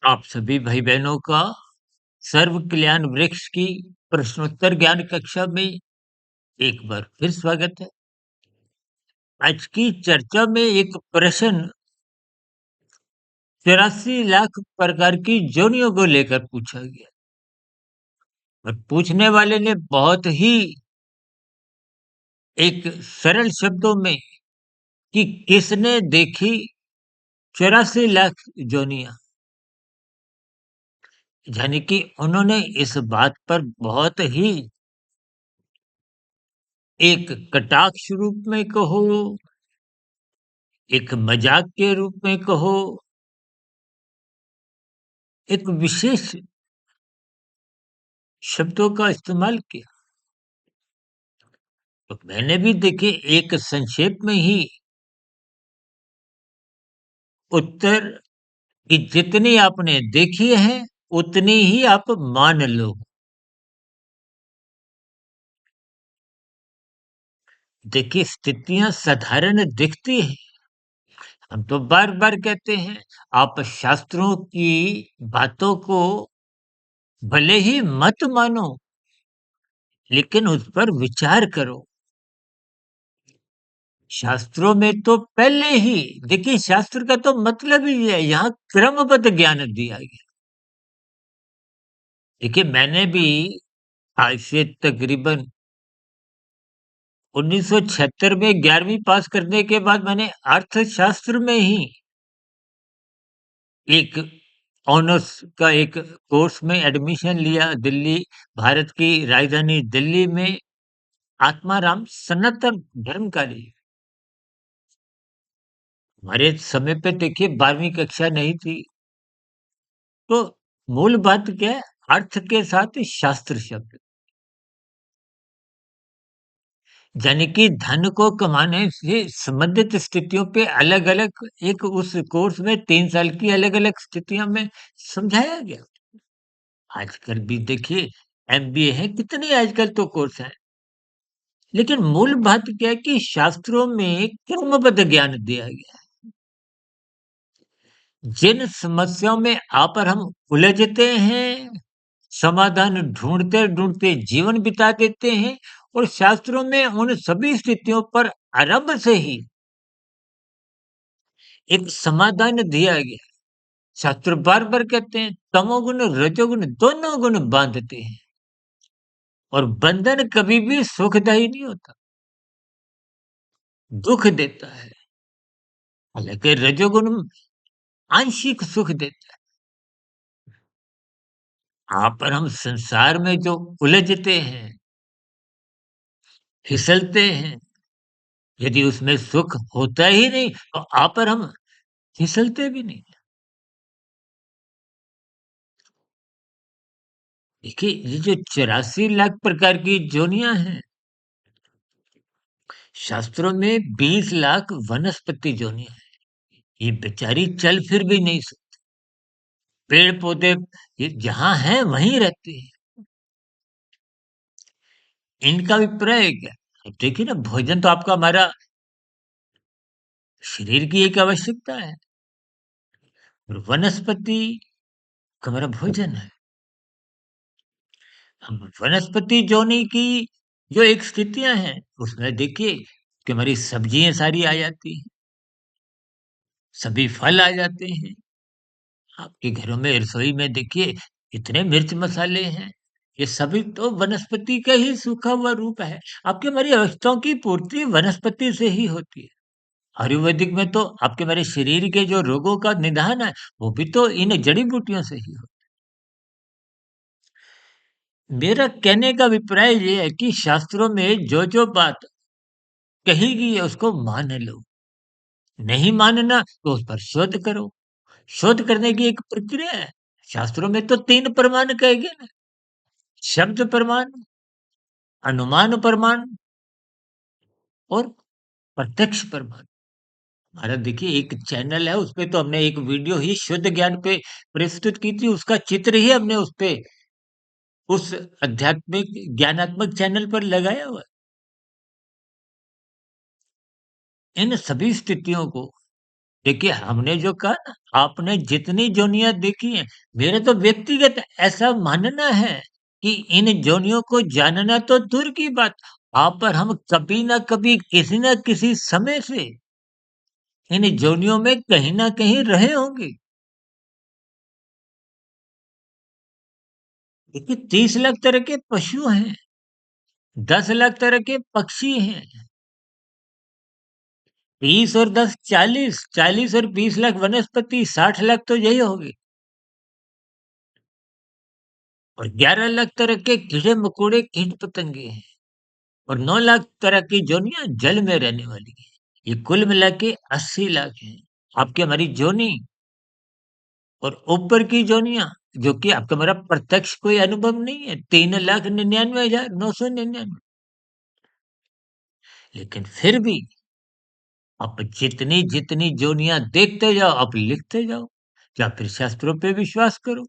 आप सभी भाई बहनों का सर्व कल्याण वृक्ष की प्रश्नोत्तर ज्ञान कक्षा में एक बार फिर स्वागत है। आज की चर्चा में एक प्रश्न 84 लाख प्रकार की योनियों को लेकर पूछा गया और पूछने वाले ने बहुत ही एक सरल शब्दों में कि किसने देखी 84 लाख योनियां, यानी कि उन्होंने इस बात पर बहुत ही एक कटाक्ष रूप में कहो, एक मजाक के रूप में कहो, एक विशेष शब्दों का इस्तेमाल किया। तो मैंने भी देखिए एक संक्षेप में ही उत्तर कि जितनी आपने देखी है उतनी ही आप मान लो। देखिए स्थितियां साधारण दिखती हैं, हम तो बार बार कहते हैं आप शास्त्रों की बातों को भले ही मत मानो लेकिन उस पर विचार करो। शास्त्रों में तो पहले ही देखिए शास्त्र का तो मतलब ही है, यहाँ क्रमबद्ध ज्ञान दिया गया। देखिए मैंने भी आज से तकरीबन 1976 में 11वीं पास करने के बाद मैंने अर्थशास्त्र में ही एक ऑनर्स का एक कोर्स में एडमिशन लिया दिल्ली, भारत की राजधानी दिल्ली में आत्माराम सनातन धर्म कॉलेज। हमारे समय पे देखिए 12वीं कक्षा नहीं थी, तो मूल बात क्या है, अर्थ के साथ शास्त्र शब्द, यानी कि धन को कमाने से संबंधित स्थितियों पे अलग-अलग एक उस कोर्स में 3 साल की अलग-अलग स्थितियों में समझाया गया। आजकल भी देखिए एमबीए है, कितने आजकल तो कोर्स हैं। लेकिन मूल बात क्या है कि शास्त्रों में क्रमबद्ध ज्ञान दिया गया है। जिन समस्याओं में आप और हम उलझते हैं, समाधान ढूँढते-ढूँढते जीवन बिता देते हैं और शास्त्रों में उन सभी स्थितियों पर आरंभ से ही एक समाधान दिया गया। शास्त्र बार-बार कहते हैं तमोगुण, रजोगुण दोनों गुण बाँधते हैं और बंधन कभी भी सुखदायी नहीं होता, दुःख देता है। हालाँकि रजोगुण आंशिक सुख देता है। आप और हम संसार में जो उलझते हैं, फिसलते हैं, यदि उसमें सुख होता ही नहीं, तो आप और हम फिसलते भी नहीं। देखिए, ये जो 84 लाख प्रकार की योनियाँ हैं, शास्त्रों में 20 लाख वनस्पति योनियाँ हैं। ये बेचारी चल फिर भी नहीं सकती। पेड़-पौधे ये जहाँ हैं वहीं रहते हैं। इनका अभिप्राय क्या? अब देखिए ना भोजन तो आपका हमारा शरीर की एक आवश्यकता है और वनस्पति का हमारा भोजन है। हम वनस्पति योनि की जो एक स्थितियाँ हैं, उसमें देखिए कि हमारी सब्जियाँ सारी आ जाती हैं, सभी फल आ जाते हैं। आपके घरों में रसोई में देखिए इतने मिर्च मसाले हैं, ये सभी तो वनस्पति का ही सूखा हुआ रूप है। आपकी हमारी आवश्यकताओं की पूर्ति वनस्पति से ही होती है। आयुर्वेदिक में तो आपके हमारे शरीर के जो रोगों का निदान है, वो भी तो इन जड़ी-बूटियों से ही होता है। मेरा कहने का अभिप्राय ये है कि शास्त्रों में जो-जो बात कही गई है उसको मान लो, नहीं मानना तो उस पर शोध करो। शोध करने की एक प्रक्रिया है। शास्त्रों में तो 3 प्रमाण कहे गए ना, शब्द प्रमाण, अनुमान प्रमाण और प्रत्यक्ष प्रमाण। हमारा देखिए एक चैनल है, उसपे तो हमने एक वीडियो ही शुद्ध ज्ञान पे प्रस्तुत की थी, उसका चित्र ही हमने उसपे उस आध्यात्मिक ज्ञानात्मक चैनल पर लगाया हुआ है। इन सभी स्थितियों को देखिए, हमने जो कहा ना, आपने जितनी जोनियाँ देखी हैं, मेरा तो व्यक्तिगत ऐसा मानना है कि इन जोनियों को जानना तो दूर की बात, आप पर हम कभी न कभी, किसी न किसी समय से इन जोनियों में कहीं न कहीं रहे होंगे। देखिए, 30 लाख तरह के पशु हैं, 10 लाख तरह के पक्षी हैं, 30 और 10 40, 40 और 20 लाख वनस्पति, 60 लाख तो यही हो गए। और 11 लाख तरह के कीड़े-मकोड़े, कीट-पतंगे हैं, और 9 लाख तरह की जोनियाँ जल में रहने वाली हैं। ये कुल मिला के 80 लाख हैं। आपकी हमारी जोनी और ऊपर की जोनियाँ, जो कि आपका हमारा प्रत्यक्ष कोई अनुभव नहीं है, 3,99,999। लेकिन फिर भी आप जितनी-जितनी जोनियाँ देखते जाओ, आप लिखते जाओ, या फिर शास्त्रों पे विश्वास करो।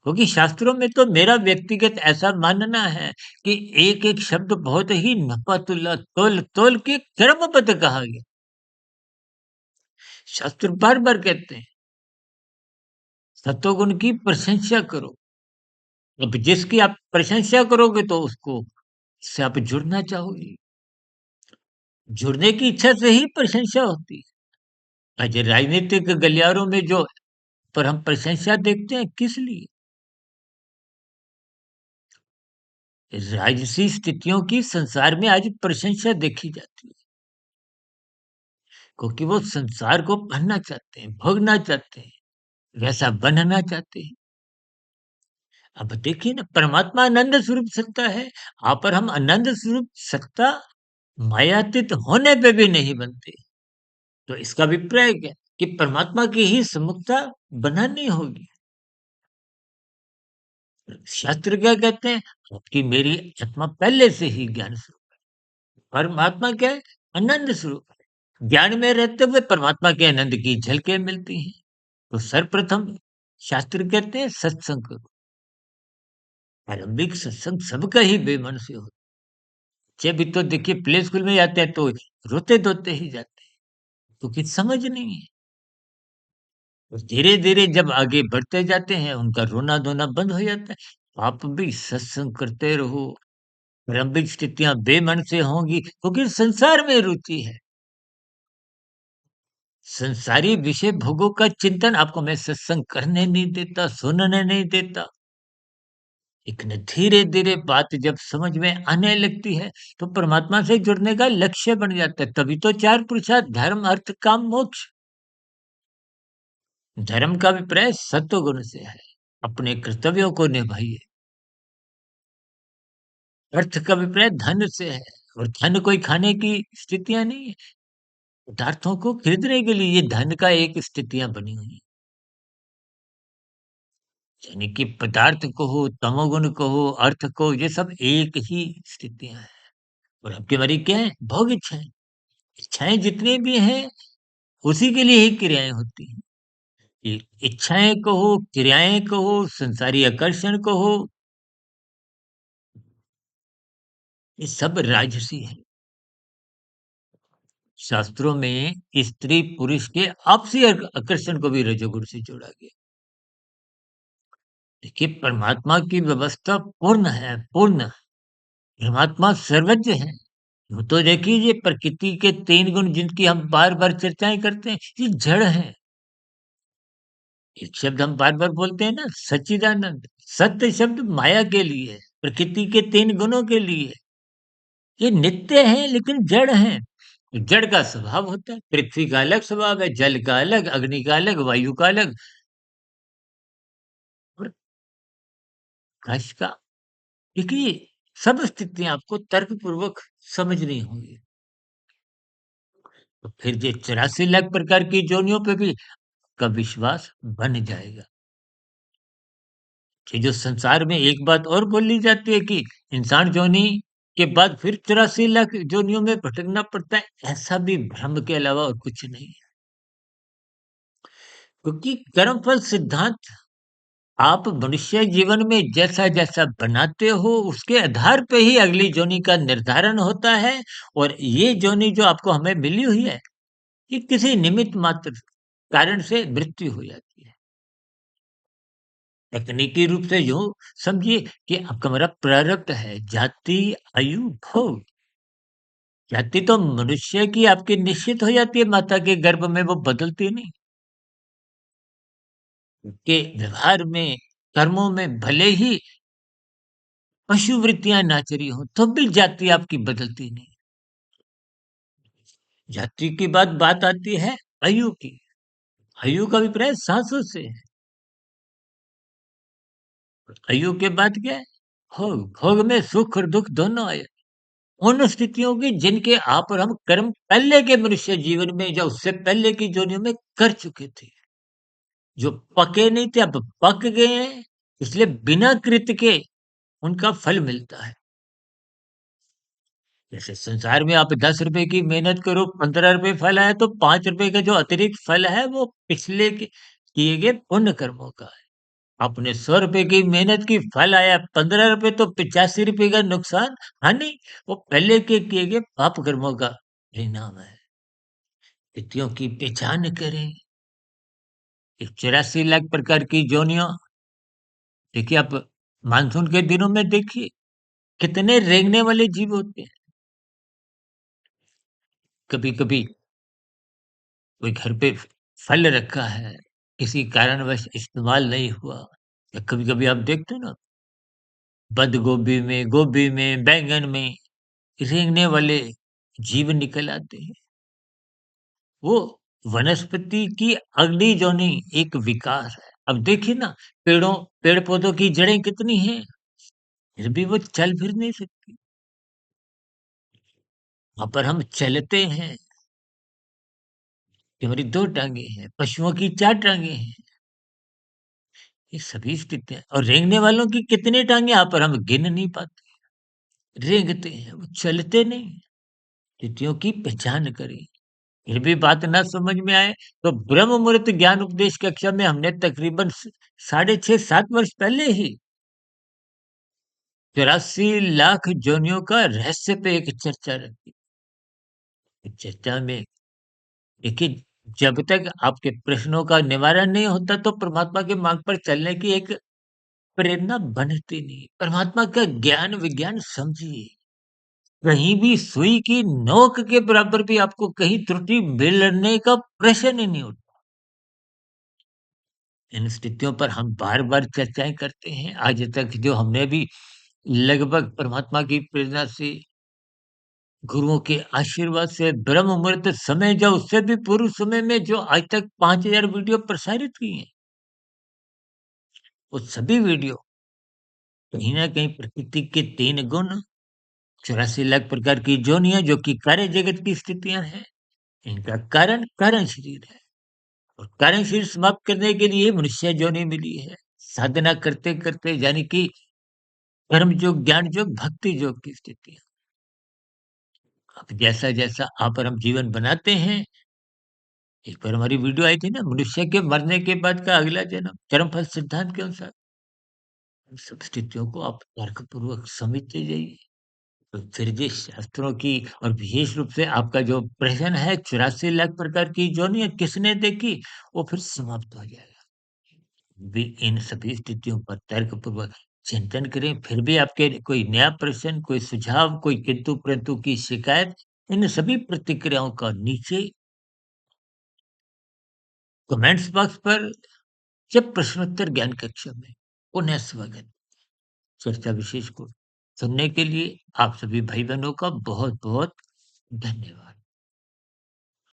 क्योंकि शास्त्रों में तो मेरा व्यक्तिगत ऐसा मानना है कि एक-एक शब्द बहुत ही नपा-तुला, तोल-तोल के क्रमबद्ध कहा गया। शास्त्र बार-बार कहते हैं, सतोगुण की प्रशंसा करो। अब जिसकी आप प्रशंसा करोगे तो उसको उससे आप जुड़ना चाहोगे। जुड़ने की इच्छा से ही प्रशंसा होती है। आज राजनीतिक गलियारों में जो पर हम प्रशंसा देखते हैं, किस लिए? राजसी स्थितियों की संसार में आज प्रशंसा देखी जाती है, क्योंकि वो संसार को पढ़ना चाहते हैं, भोगना चाहते हैं, वैसा बनना चाहते हैं। अब देखिए ना, परमात्मा आनंद स्वरूप सत्ता है, पर हम आनंद स्वरूप सत्ता मायातीत होने पे भी नहीं बनते। तो इसका अभिप्राय क्या? कि परमात्मा की ही सम्मुखता बनानी होगी। शास्त्र क्या कहते हैं? आपकी मेरी आत्मा पहले से ही ज्ञान स्वरूप है। परमात्मा क्या है? आनंद स्वरूप है। ज्ञान में रहते हुए परमात्मा के आनंद की झलकें मिलती हैं। तो सर्वप्रथम शास्त्र कहते हैं सत्संग करो। आरंभिक सत्संग सबका ही बेमन से होता है। बच्चे भी तो देखिए प्ले स्कूल में जाते हैं तो रोते-धोते ही जाते हैं, क्योंकि समझ नहीं है। और धीरे-धीरे जब आगे बढ़ते जाते हैं, उनका रोना-धोना बंद हो जाता है। आप भी सत्संग करते रहो, प्रारंभिक स्थितियाँ बेमन से होंगी, क्योंकि संसार में रुचि है। संसारी विषय भोगों का चिंतन आपको मैं सत्संग करने नहीं देता, सुनने नहीं देता। लेकिन धीरे-धीरे बात जब समझ में आने लगती है, तो परमात्मा से जुड़ने का लक्ष्य बन जाता है। तभी तो 4 पुरुषार्थ धर्म, अर्थ, काम, मोक्ष। धर्म का अभिप्राय सत्वगुण से है। अपने कर्तव्यों को निभाइए। अर्थ का अभिप्राय धन से है, और धन कोई खाने की स्थितियाँ नहीं है। पदार्थों को खरीदने के लिए ये धन का एक स्थितियाँ बनी हुई हैं। यानी कि पदार्थ कहो, तमोगुण कहो, अर्थ कहो, ये सब एक ही स्थितियाँ हैं। और आपकी हमारी क्या है? भोग इच्छाएँ। इच्छाएँ जितनी भी हैं, उसी के लिए ही क्रियाएँ होती हैं। ये इच्छाएँ कहो, क्रियाएँ कहो, संसारी आकर्षण कहो, ये सब राजसी है। शास्त्रों में स्त्री पुरुष के आपसी आकर्षण को भी रजोगुण से जोड़ा गया। देखिए, परमात्मा की व्यवस्था पूर्ण है, पूर्ण। परमात्मा सर्वज्ञ है। यूँ तो देखिए, ये प्रकृति के 3 गुण जिनकी हम बार-बार चर्चाएँ करते हैं, ये जड़ हैं। एक शब्द हम बार-बार बोलते हैं ना, सच्चिदानंद। सत्य शब्द माया के लिए है, प्रकृति के 3 गुणों के लिए। ये नित्य हैं लेकिन जड़ हैं। जड़ का स्वभाव होता है, पृथ्वी का अलग स्वभाव है, जल का अलग, अग्नि का अलग, वायु का अलग, और आकाश का। देखिए, सब स्थितियाँ आपको तर्कपूर्वक समझनी होंगी। तो फिर ये 84 लाख प्रकार की योनियों पे भी का विश्वास बन जाएगा। कि जो संसार में एक बात और बोली जाती है कि इंसान योनि के बाद फिर 84 लाख योनियों में भटकना पड़ता है, ऐसा भी भ्रम के अलावा और कुछ नहीं है। क्योंकि कर्मफल सिद्धांत, आप मनुष्य जीवन में जैसा-जैसा बनाते हो, उसके आधार पे ही अगली योनि का निर्धारण होता है। और ये योनि जो आपको हमें मिली हुई है, कि किसी निमित्त मात्र कारण से मृत्यु हो जाती है। तकनीकी रूप से यूँ समझिए कि आपका मेरा प्रारब्ध है, जाति, आयु, भोग। जाति तो मनुष्य की आपकी निश्चित हो जाती है माता के गर्भ में, वो बदलती नहीं। के व्यवहार में, कर्मों में भले ही पशु वृत्तियाँ नाच रही हों, तो भी जाति आपकी बदलती नहीं। जाति की बात आती है आयु की। आयु का अभिप्राय सांसों से है। आयु के बाद क्या है? भोग। भोग में सुख और दुःख दोनों आए। उन स्थितियों की जिनके आप और हम कर्म पहले के मनुष्य जीवन में या उससे पहले की योनियों में कर चुके थे। जो पके नहीं थे अब पक गए हैं, इसलिए बिना कृत के उनका फल मिलता है। जैसे संसार में आप 10 रुपए की मेहनत करो, 15 रुपए फल आए, तो 5 रुपए का जो अतिरिक्त फल है वो पिछले के किए गए पुण्य कर्मों का है। आपने 100 रुपए की मेहनत की, फल आया 15 रुपए, तो 85 रुपए का नुकसान हानि वो पहले के किए गए पाप कर्मों का परिणाम है। तिथियों की पहचान करें। ये 84 लाख प्रकार की योनियां, देखिए आप मानसून के दिनों में देखिए कितने रेंगने वाले जीव होते हैं। कभी कभी कोई घर पे फल रखा है, किसी कारणवश इस्तेमाल नहीं हुआ, या कभी कभी आप देखते हो ना, बंद गोभी में, बैंगन में रेंगने वाले जीव निकल आते हैं। वो वनस्पति की अग्नि जोनी एक विकार है। अब देखिए ना, पेड़ पौधों की जड़ें कितनी हैं, फिर भी वो चल फिर नहीं सकती। वहां पर हम चलते हैं कि हमारी 2 टाँगें हैं, पशुओं की 4 टाँगें हैं। ये सभी स्थितियाँ, और रेंगने वालों की कितनी टाँगें यहाँ पर हम गिन नहीं पाते। रेंगते हैं, वो चलते नहीं। स्थितियों की पहचान करें। फिर भी बात ना समझ में आए, तो ब्रह्म मुहूर्त ज्ञान उपदेश कक्षा में हमने तकरीबन साढ़े 6-7 वर्ष पहले ही 84 लाख योनियों का रहस्य पे एक चर्चा रखी। इस चर्चा में देखिए, जब तक आपके प्रश्नों का निवारण नहीं होता, तो परमात्मा के मार्ग पर चलने की एक प्रेरणा बनती नहीं। परमात्मा का ज्ञान विज्ञान समझिए। कहीं भी सुई की नोक के बराबर भी आपको कहीं त्रुटि मिलने का प्रश्न ही नहीं उठता। इन स्थितियों पर हम बार-बार चर्चाएँ करते हैं। आज तक जो हमने भी लगभग परमात्मा की प्रेरणा से, गुरुओं के आशीर्वाद से ब्रह्म मुहूर्त समय, जो उससे भी पूर्व समय में जो आज तक 5000 वीडियो प्रसारित की हैं, वो सभी वीडियो कहीं न कहीं प्रकृति के 3 गुण, 84 लाख प्रकार की योनियाँ जो कि कार्य जगत की स्थितियाँ हैं, इनका कारण शरीर है। और कारण शरीर समाप्त करने के लिए मनुष्य योनि मिली है। साधना करते-करते, यानी कि कर्म योग, ज्ञान योग, भक्ति योग की स्थितियाँ। अब जैसा-जैसा आप और हम जीवन बनाते हैं, एक बार हमारी वीडियो आई थी ना, मनुष्य के मरने के बाद का अगला जन्म, कर्मफल सिद्धांत के अनुसार। इन सब स्थितियों को आप तर्कपूर्वक समझते जाइए। तो फिर जिस शास्त्रों की, और विशेष रूप से आपका जो प्रश्न है 84 लाख प्रकार की योनियाँ किसने देखी, वो फिर समाप्त हो जाएगा। भी इन सभी स्थितियों पर तर्कपूर्वक चिंतन करें, फिर भी आपके कोई नया प्रश्न, कोई सुझाव, कोई किंतु-परंतु की शिकायत, इन सभी प्रतिक्रियाओं का नीचे कमेंट्स बॉक्स पर, जब प्रश्नोत्तर ज्ञान कक्षा में पुनः स्वागत। चर्चा विशेष को सुनने के लिए आप सभी भाई-बहनों का बहुत-बहुत धन्यवाद।